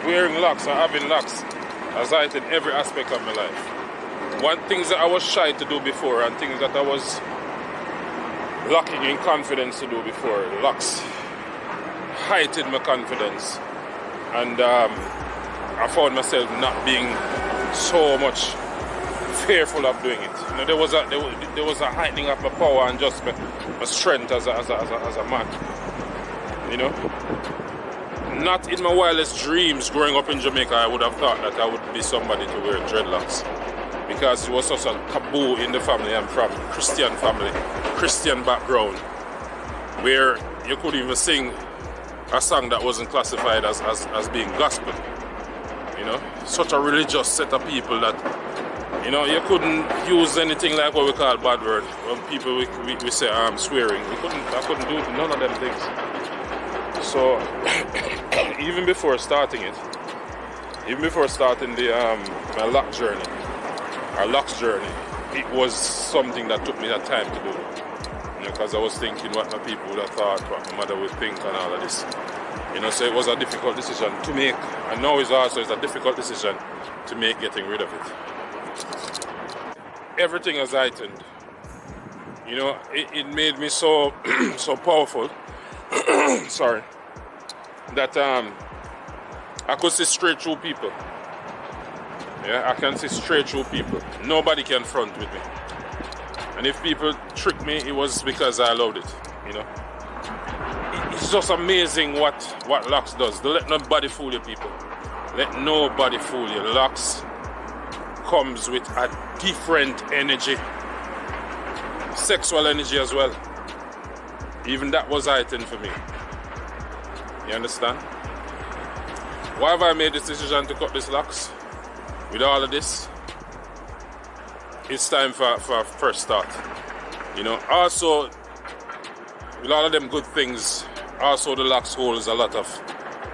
wearing locks or having locks has heightened every aspect of my life. One things that I was shy to do before and things that I was lacking in confidence to do before, locks heightened my confidence, and I found myself not being so much fearful of doing it. You know, there was a heightening of my power and just my strength as a man. You know, not in my wildest dreams growing up in Jamaica I would have thought that I would be somebody to wear dreadlocks, because it was such a taboo in the family. I'm from Christian family, Christian background, where you couldn't even sing a song that wasn't classified as being gospel. You know, such a religious set of people that, you know, you couldn't use anything like what we call bad word. When people we say I'm swearing, I couldn't do none of them things. So even before starting the my Locs journey, it was something that took me that time to do. You know, because I was thinking what my people would have thought, what my mother would think, and all of this. You know, so it was a difficult decision to make, and now it's a difficult decision to make, getting rid of it. Everything has heightened. You know, it made me so so powerful. Sorry, that I could see straight through people. Yeah, I can see straight through people. Nobody can front with me. And if people trick me, it was because I allowed it. You know, it's just amazing what Locs does. Don't let nobody fool you, people. Let nobody fool you. Locs comes with a different energy, sexual energy as well. Even that was heightened for me. You understand? Why have I made this decision to cut this locks? With all of this, it's time for a fresh start. You know, also, with all of them good things, also the locks holds a lot of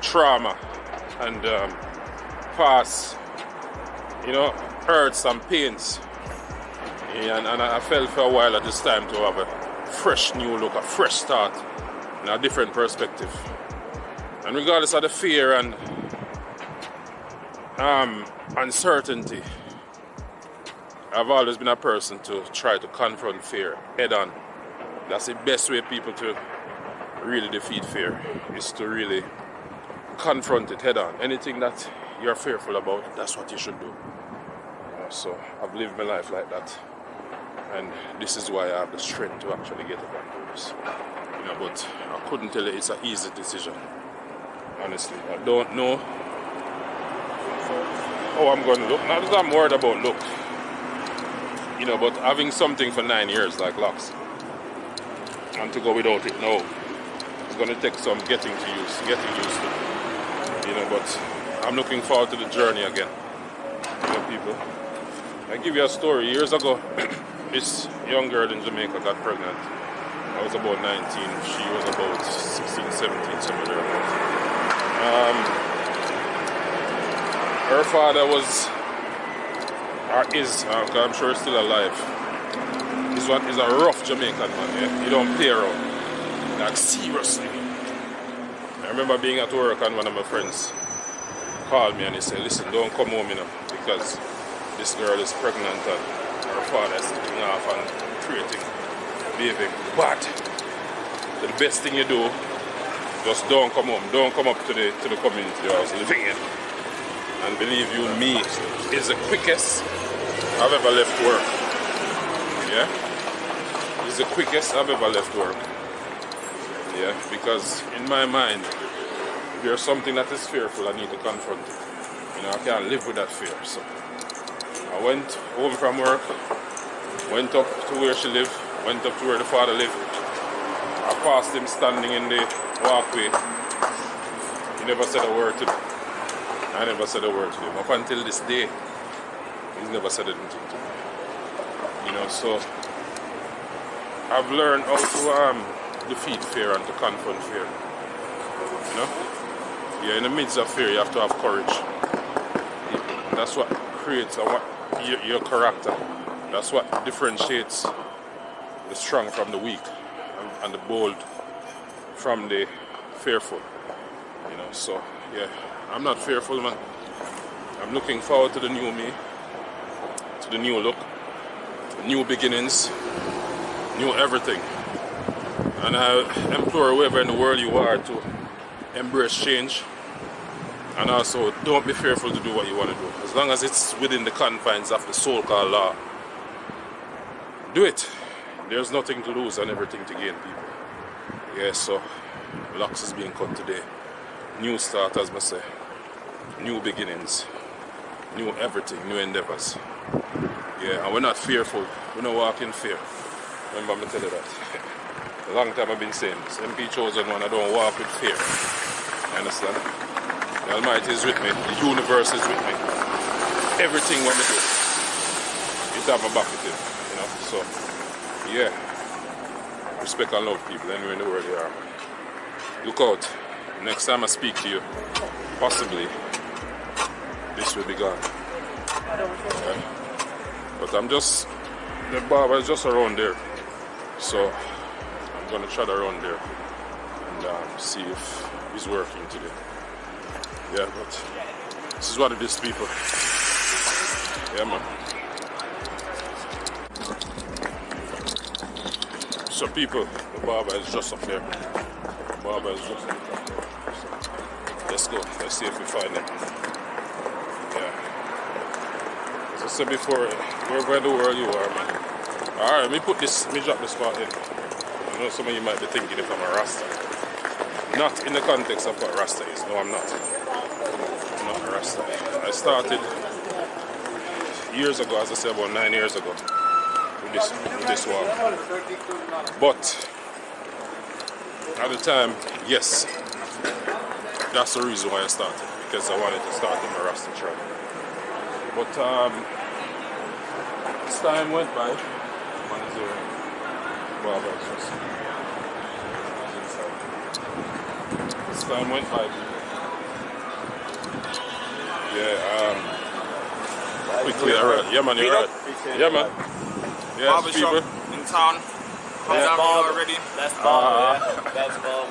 trauma and past, you know, hurts and pains. Yeah, and I felt for a while at this time to have a fresh new look, a fresh start, and a different perspective. And regardless of the fear and uncertainty, I've always been a person to try to confront fear head on. That's the best way people to really defeat fear, is to really confront it head on. Anything that you're fearful about, that's what you should do. So I've lived my life like that, and this is why I have the strength to actually get up and do this. You know, but I couldn't tell you it's an easy decision. Honestly, I don't know how I'm going to look. Not that I'm worried about look, you know, but having something for 9 years like Locs, and to go without it now, it's going to take some getting used to. You know, but I'm looking forward to the journey again. You know, people. I give you a story. Years ago, this young girl in Jamaica got pregnant. I was about 19. She was about 16, 17, somewhere there. Her father was, or is, I'm sure he's still alive. He's a rough Jamaican man, yeah? He don't play around. Like, seriously. I remember being at work and one of my friends called me and he said, listen, don't come home, you know, because this girl is pregnant and her father is taking off and creating baby. But the best thing you do, just don't come home. Don't come up to the community I was living in. And believe you me, it's the quickest I've ever left work. Yeah? It's the quickest I've ever left work. Yeah? Because in my mind, if there's something that is fearful, I need to confront it. You know, I can't live with that fear. So I went home from work, went up to where she lived, went up to where the father lived. I passed him standing in the walkway. He never said a word to me. I never said a word to him. Up until this day, he's never said anything to me. You know, so I've learned how to defeat fear and to confront fear. You know? Yeah, in the midst of fear, you have to have courage. And that's what creates your character. That's what differentiates the strong from the weak, and the bold from the fearful. You know, so yeah. I'm not fearful, man. I'm looking forward to the new me, to the new look, new beginnings, new everything. And I implore whoever in the world you are to embrace change. And also, don't be fearful to do what you want to do. As long as it's within the confines of the so-called law, do it. There's nothing to lose and everything to gain, people. Yeah, so Locs is being cut today. New start, as I say. New beginnings. New everything, new endeavors. Yeah, and we're not fearful. We don't walk in fear. Remember me tell you that. A long time I've been saying this. MP chosen one, I don't walk with fear. You understand? The Almighty is with me. The universe is with me. Everything what we do, it have my back with it. You know? So, yeah. Respect and love people anywhere in the world you are. Look out. Next time I speak to you, possibly, this will be gone. Yeah? But I'm just, the barber is just around there. So, I'm going to try around there and see if he's working today. Yeah, but this is what it is, people. Yeah, man. So, people, the barber is just up there. The barber is just up there. So, let's go. Let's see if we find him. Yeah. As I said before, wherever in the world you are, man. Alright, let me drop this part in. I know some of you might be thinking if I'm a Rasta. Not in the context of what Rasta is. No, I'm not. I'm not a Rasta. I started years ago, as I said, about 9 years ago, with this walk. But at the time, yes, that's the reason why I started, because I wanted to start in my Rasta tribe. But as time went by, as time went by, quickly, alright. Yeah, man, you're right. Yeah, man. Yeah, barber shop in town. Come down here already. That's Bob. Yeah. That's Bob.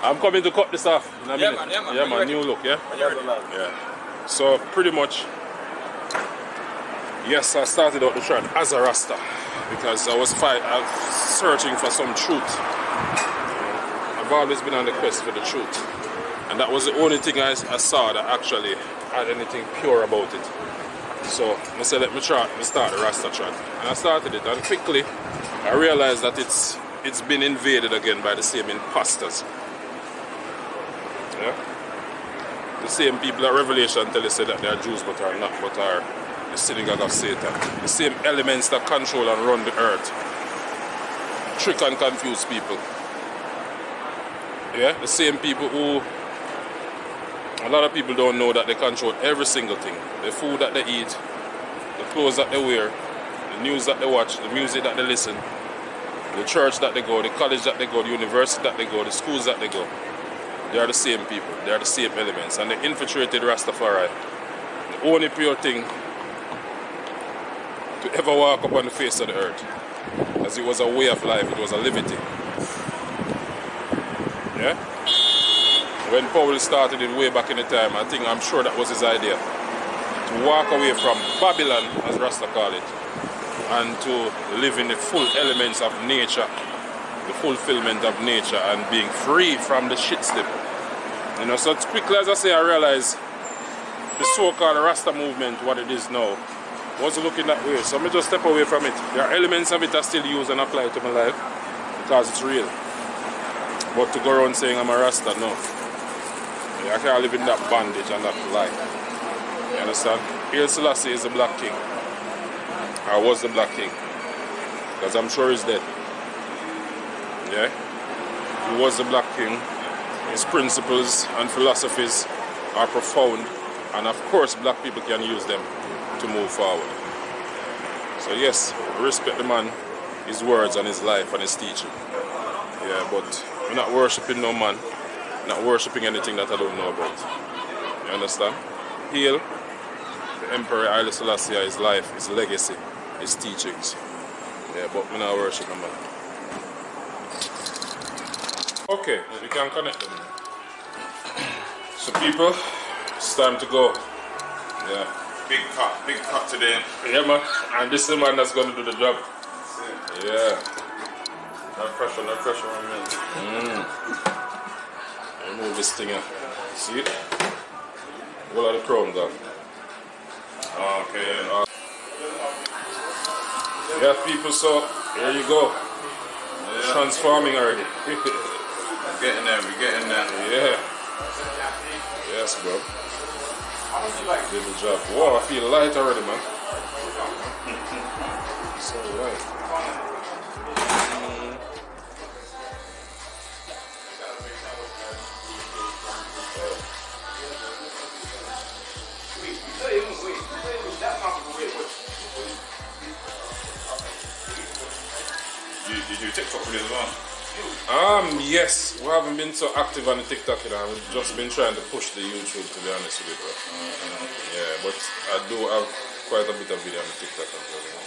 I'm coming to cut this off in a minute. Yeah, man. New look, yeah? Yeah. So, pretty much, yes, I started out the trend as a Rasta because I was searching for some truth. I've always been on the quest for the truth. And that was the only thing I saw that actually had anything pure about it. So I said, let me start the Rasta trend. And I started it, and quickly I realized that it's been invaded again by the same imposters. Yeah? The same people at Revelation tell us that they are Jews but are not, but are the synagogue of Satan. The same elements that control and run the earth. Trick and confuse people. Yeah? The same people who, a lot of people don't know that they control every single thing. The food that they eat, the clothes that they wear, the news that they watch, the music that they listen, the church that they go, the college that they go, the university that they go, the schools that they go. They are the same people. They are the same elements. And they infiltrated Rastafari. The only pure thing to ever walk upon the face of the earth. As it was a way of life. It was a liberty. Yeah? When Paul started it way back in the time, I'm sure that was his idea. To walk away from Babylon, as Rasta call it, and to live in the full elements of nature, the fulfillment of nature, and being free from the shit slip. You know, so quickly as I say, I realize the so-called Rasta movement, what it is now, wasn't looking that way. So I just step away from it. There are elements of it I still use and apply to my life because it's real. But to go around saying I'm a Rasta, no. I can't live in that bondage and that lie. You understand? Haile Selassie is the Black King. Or was the Black King. Because I'm sure he's dead. Yeah? He was the Black King. His principles and philosophies are profound. And of course, black people can use them to move forward. So yes, respect the man, his words and his life and his teaching. Yeah, but we're not worshipping no man. Not worshipping anything that I don't know about. You understand? Hail the Emperor Haile Selassie, his life, his legacy, his teachings. Yeah, but we're not worshipping man. Okay, we can connect them. So people, It's time to go. Yeah. Big cut today. Yeah, man. And this is the man that's going to do the job. Yeah. No pressure on me. Remove this thing here. See it? All of the crown gone. Okay. Yeah, people, so here you go. Yeah. Transforming already. We're getting there. Yeah. Yes, bro. Did the job. Wow, I feel light already, man. So light. You do TikTok videos as well? Yes. We haven't been so active on the TikTok, you know. We've just been trying to push the YouTube, to be honest with you, bro. Yeah, but I do have quite a bit of video on the TikTok as well, you know.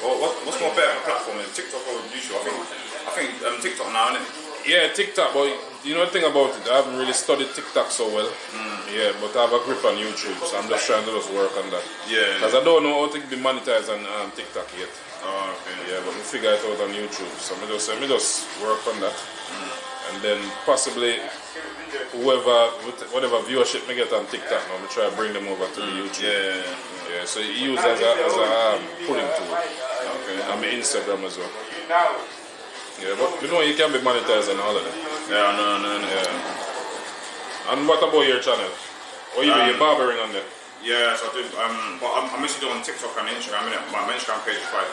Well, what's more better platform, TikTok or YouTube? I think TikTok now, isn't it? Yeah, TikTok, but you know the thing about it, I haven't really studied TikTok so well. Yeah, but I have a grip on YouTube, so I'm just trying to just work on that. Yeah. Because I don't know how to be monetized on TikTok yet. Oh, okay. Yeah, but we figure it out on YouTube, so let me just work on that. And then possibly whatever viewership me get on TikTok now, we try to bring them over to the YouTube. Yeah, so you use as a pulling tool. Okay. And my Instagram as well. Yeah, but you know you can be monetized on all of them. Yeah, no. Yeah. And what about your channel? Or you do your barbering on there? Yeah, so I do. But I'm mostly doing TikTok and Instagram. My Instagram page is quite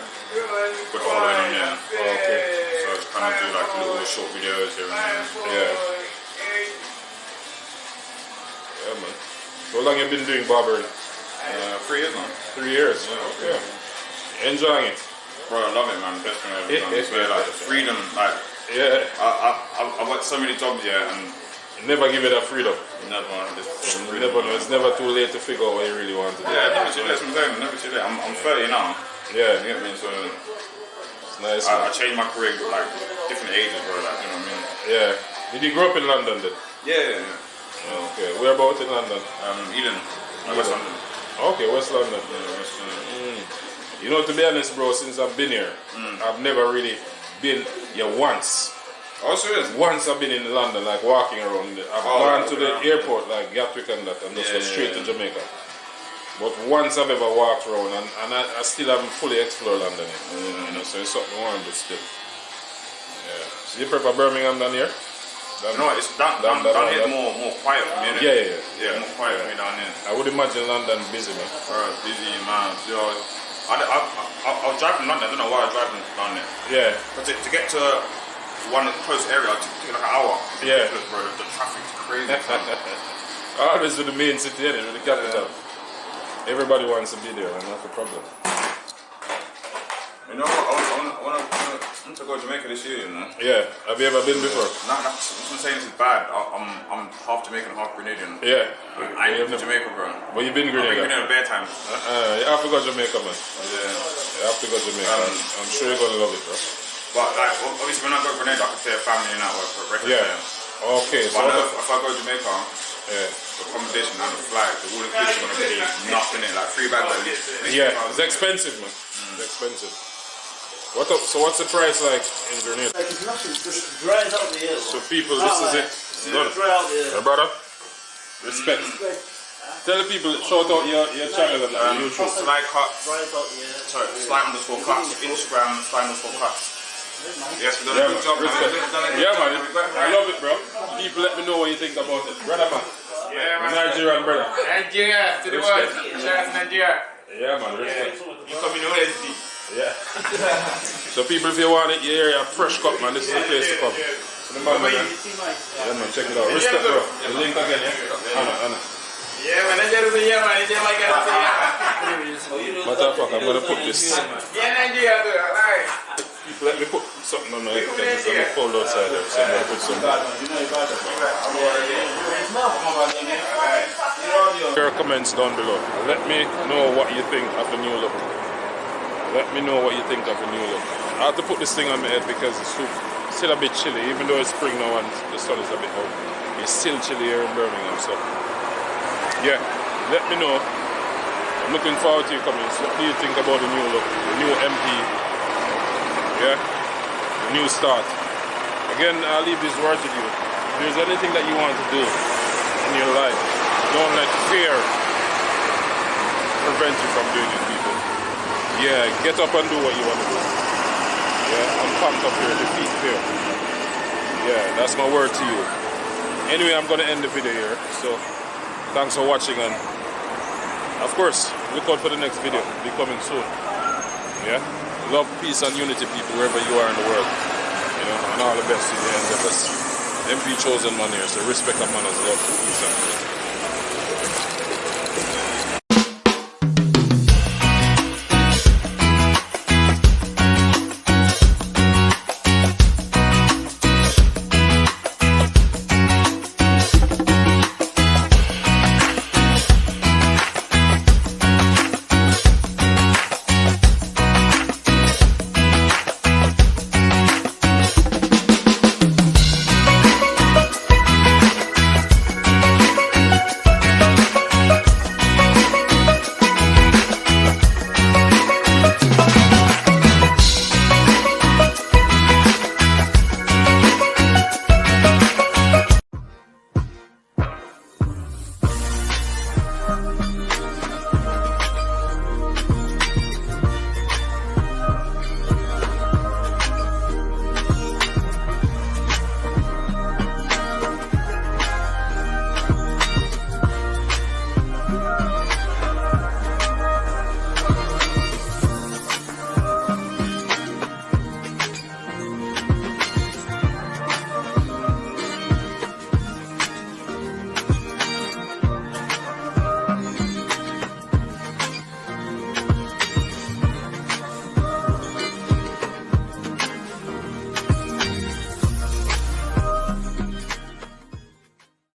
good following on there. Okay. So I kind of do like little short videos here and there. Yeah. Yeah, man. So how long you been doing barbering? 3 years now. 3 years. Okay. Enjoying it? Bro, I love it, man. Best thing I've ever done. It's where like the freedom, like Yeah. I've worked so many jobs here and Never give you that freedom. never. It's never too late to figure out what you really want to do. Yeah, never too late. That's what I'm saying. Never too late. I'm 30 now. Yeah. You get me? So It's nice. I changed my career like different ages, bro. Like you know what I mean? Yeah. Did you grow up in London then? Yeah. Okay. Where about in London? Eden, West London. Okay, West London. Yeah, West London. You know, to be honest, bro, since I've been here, I've never really been here once. Oh, serious? Once I've been in London, like walking around. I've gone to the airport, like Gatwick and that, and just go straight to Jamaica. But once I've ever walked around, and I still haven't fully explored London yet. You know, so it's something I want to do still. Yeah. So you prefer Birmingham than here? No, it's down here more quiet for me, innit? Yeah, more quiet for me down here. I would imagine London busy, man. Bro, busy, man. Yo, I was driving London, I don't know why I was driving down there. Yeah. But to get to one close area, it took like an hour. It's Yeah. ridiculous, bro. The traffic's crazy. Always with the main city, with the capital. Everybody wants to be there, and that's the problem. You know what? I want to go to Jamaica this year, you know? Yeah. Have you ever been before? I'm not saying this is bad. I'm half Jamaican, half Grenadian. Yeah. I ain't been to Jamaica, bro. Well, you've been I've been Grenada? Grenada bare times. You have to go to Jamaica, man. Yeah. You have to go to Jamaica. I'm sure you're going to love it, bro. But like, obviously when I go to Grenada, I can stay a family and that work for a record Yeah. player. Okay, so But I know if I go to Jamaica, yeah. the accommodation and the flight, all the kids are going to be nothing in it, like 3 bags at least. Yeah, it's expensive, man. It's expensive. So what's the price like in Grenada? Like it's nothing, just dries out the air. So people, this is it. Done. Dry out the air. My brother, respect. Tell the people, shout out your channel on YouTube. Sly Cuts, Dries out the air. sorry, Sly_Cuts, Instagram, Sly_Cuts. Yes, we've done Yeah, a good job, man. respect. Yeah, man. I love it, bro. People let me know what you think about it. Brother, man. Yeah, man. Nigerian brother. Nigeria to the world. Shout out to Nigeria. Yeah, man. Respect. You come in the OSD. Yeah. So people, if you want it, you hear a fresh cut, man. This is the place to come. The man, man. Yeah, man. Check it out. Respect, bro. The link again, yeah. Anna. Yeah, man. Nigeria to yeah, man. Nigeria like that. Matter of fact, I'm gonna put this. Yeah, Nigeria to alright. People let me put something on my head because it's on the cold outside there. So I'm gonna put some. Your comments down below. Let me know what you think of the new look. Let me know what you think of the new look. I have to put this thing on my head because it's still a bit chilly, even though it's spring now and the sun is a bit out. It's still chilly here in Birmingham, so yeah, let me know. I'm looking forward to your comments. What do you think about the new look, the new MP? Yeah, the new start. Again, I'll leave this word with you. If there's anything that you want to do in your life, don't let fear prevent you from doing it, people. Yeah, get up and do what you want to do. Yeah, I'm pumped up here, defeat fear. Yeah, that's my word to you. Anyway, I'm going to end the video here. So, thanks for watching, and of course, look out for the next video. Be coming soon. Yeah? Love, peace, and unity, people, wherever you are in the world. You know, and all the best to the end. MP chosen man here, so respect and manners, love, peace, and unity.